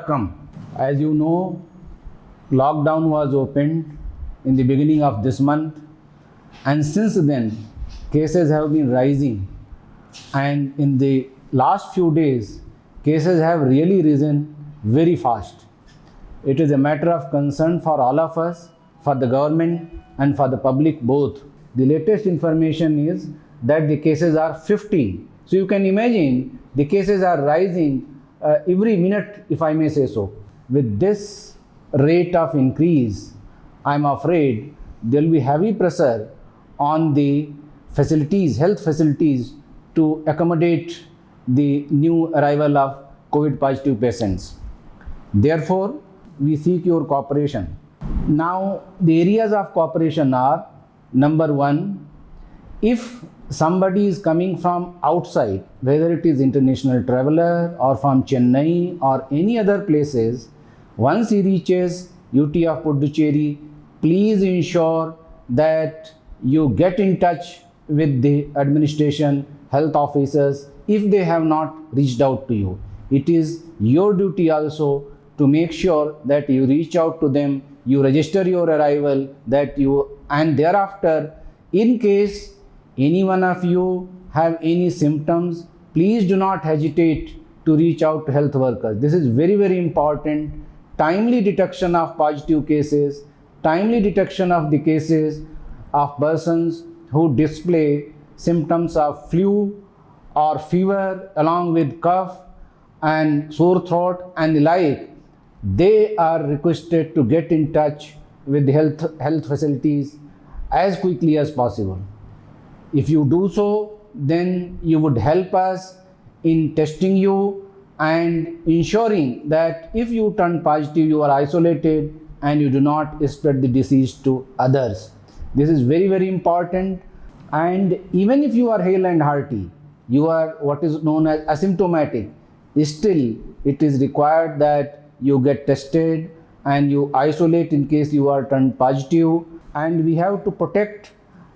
come. As you know, lockdown was opened in the beginning of this month, and since then cases have been rising, and in the last few days cases have really risen very fast. It is a matter of concern for all of us, for the government and for the public both. The latest information is that the cases are 50. So you can imagine the cases are rising every minute, if I may say so. With this rate of increase, I am afraid there will be heavy pressure on the facilities, health facilities, to accommodate the new arrival of COVID positive patients. Therefore, we seek your cooperation. Now, the areas of cooperation are: number one, if somebody is coming from outside, whether it is international traveler or from Chennai or any other places, once he reaches UT of Puducherry, please ensure that you get in touch with the administration, health officers, if they have not reached out to you. It is your duty also to make sure that you reach out to them, you register your arrival, and thereafter, in case any one of you have any symptoms, please do not hesitate to reach out to health workers. This is very, very important. Timely detection of positive cases, timely detection of the cases of persons who display symptoms of flu or fever along with cough and sore throat and the like, they are requested to get in touch with the health facilities as quickly as possible. If you do so, then you would help us in testing you and ensuring that if you turn positive, you are isolated and you do not spread the disease to others. This is very, very important. And even if you are hale and hearty, you are what is known as asymptomatic, still it is required that you get tested and you isolate in case you are turned positive. And we have to protect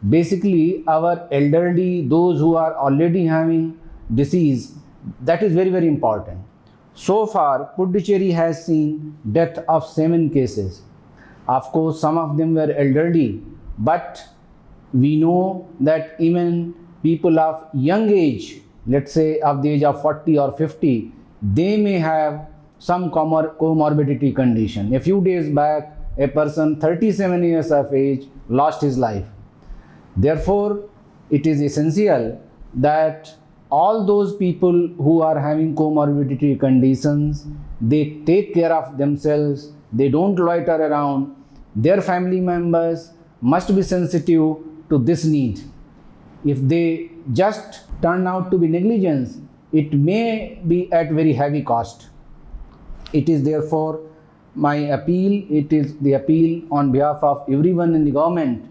basically our elderly, those who are already having disease. That is very, very important. So far, Puducherry has seen death of 7 cases. Of course, some of them were elderly, but we know that even people of young age, let's say of the age of 40 or 50, they may have some comorbidity condition. A few days back, a person 37 years of age lost his life. Therefore, it is essential that all those people who are having comorbidity conditions, they take care of themselves, they don't loiter around. Their family members must be sensitive to this need. If they just turn out to be negligence, it may be at very heavy cost. It is therefore my appeal, it is the appeal on behalf of everyone in the government,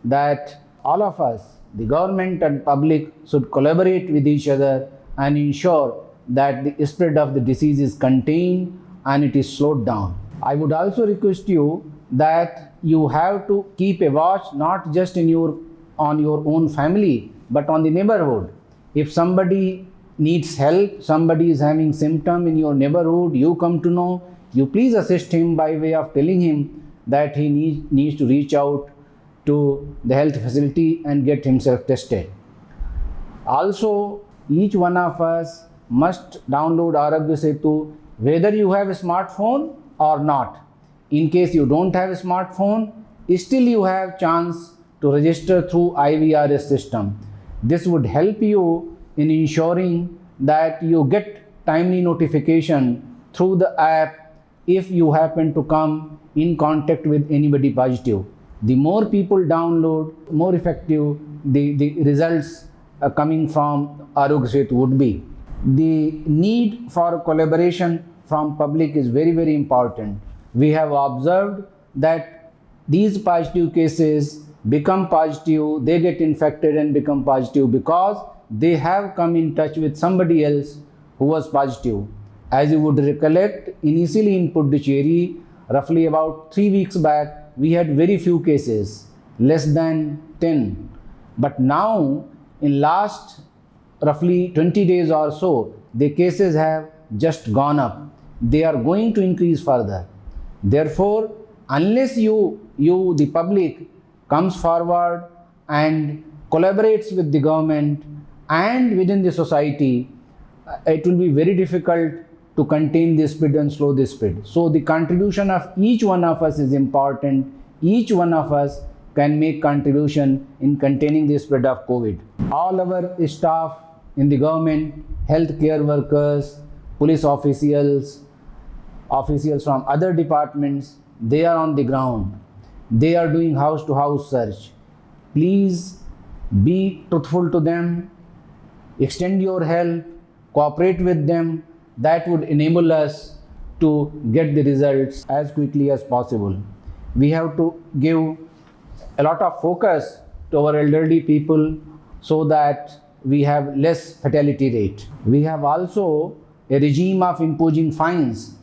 that all of us, the government and public, should collaborate with each other and ensure that the spread of the disease is contained and it is slowed down. I would also request you that you have to keep a watch not just on your own family, but on the neighborhood. If somebody needs help, somebody is having symptom in your neighborhood, you come to know, you please assist him by way of telling him that he needs to reach out to the health facility and get himself tested. Also, each one of us must download Aarogya Setu, whether you have a smartphone or not. In case you don't have a smartphone, still you have chance to register through IVRS system. This would help you in ensuring that you get timely notification through the app if you happen to come in contact with anybody positive. The more people download, more effective the results coming from Aarogya Setu would be. The need for collaboration from public is very, very important. We have observed that these positive cases become positive, they get infected and become positive because they have come in touch with somebody else who was positive. As you would recollect, initially in Puducherry, roughly about 3 weeks back, we had very few cases, less than 10. But now, in last roughly 20 days or so, the cases have just gone up. they are going to increase further. Therefore, unless you the public comes forward and collaborates with the government and within the society, it will be very difficult to contain this spread and slow this spread. So the contribution of each one of us is important. Each one of us can make contribution in containing the spread of COVID. All our staff in the government, healthcare workers, police officials from other departments, they are on the ground. They are doing house to house search. Please be truthful to them, extend your help, cooperate with them. That would enable us to get the results as quickly as possible. We have to give a lot of focus to our elderly people so that we have less fatality rate. We have also a regime of imposing fines.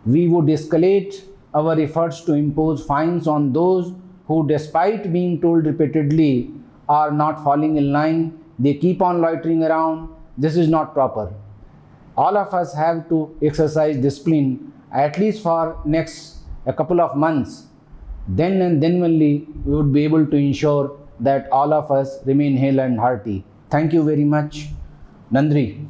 We would escalate our efforts to impose fines on those who, despite being told repeatedly, are not falling in line. They keep on loitering around. This is not proper. All of us have to exercise discipline at least for next a couple of months. Then and then only we would be able to ensure that all of us remain hale and hearty. Thank you very much. Nandri.